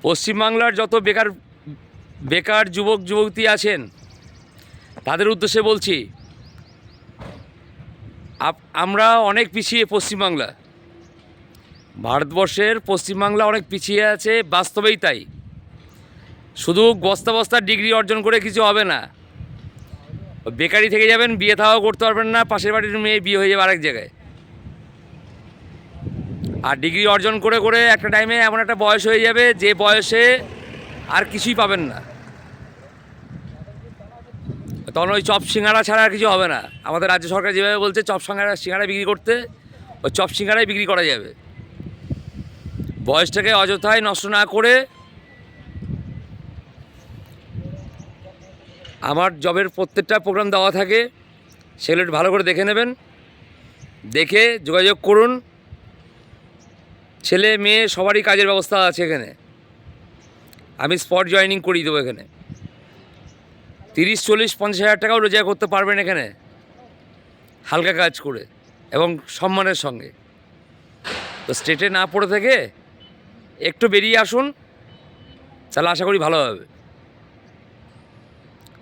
পশ্চিমবাংলার যত বেকার যুবক যুবতী আছেন তাদের উদ্দেশ্যে বলছি, আমরা অনেক পিছিয়ে। পশ্চিমবাংলা, ভারতবর্ষের পশ্চিমবাংলা অনেক পিছিয়ে আছে, বাস্তবেই তাই। শুধু বস্তা বস্তা ডিগ্রি অর্জন করে কিছু হবে না, বেকারি থেকে যাবেন, বিয়ে থাও করতে পারবেন না, পাশের বাড়ির মেয়ে বিয়ে হয়ে যাবে আরেক জায়গায়। আর ডিগ্রি অর্জন করে করে একটা টাইমে এমন একটা বয়স হয়ে যাবে যে বয়সে আর কিছুই পাবেন না, তখন ওই চপ সিঙ্গাড়া ছাড়া আর কিছু হবে না। আমাদের রাজ্য সরকার যেভাবে বলছে চপ সিঙ্গাড়া বিক্রি করতে, ওই চপ সিঙ্গাড়াই বিক্রি করা যাবে। বয়সটাকে অযথায় নষ্ট না করে আমার জবের প্রত্যেকটা প্রোগ্রাম দেওয়া থাকে, সেগুলো একটু ভালো করে দেখে নেবেন, দেখে যোগাযোগ করুন। ছেলে মেয়ে সবারই কাজের ব্যবস্থা আছে এখানে, আমি স্পট জয়েনিং করিয়ে দেবো। এখানে 30, 40, 50 হাজার টাকাও রোজগার করতে পারবেন এখানে, হালকা কাজ করে এবং সম্মানের সঙ্গে। তো স্টেটে না পড়ে থেকে একটু বেরিয়ে আসুন, তাহলে আশা করি ভালো হবে।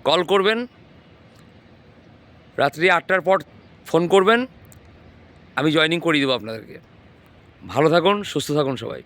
কল করবেন, রাত্রি 8টার পর ফোন করবেন, আমি জয়েনিং করিয়ে দেবো আপনাদেরকে। ভালো থাকুন, সুস্থ থাকুন সবাই।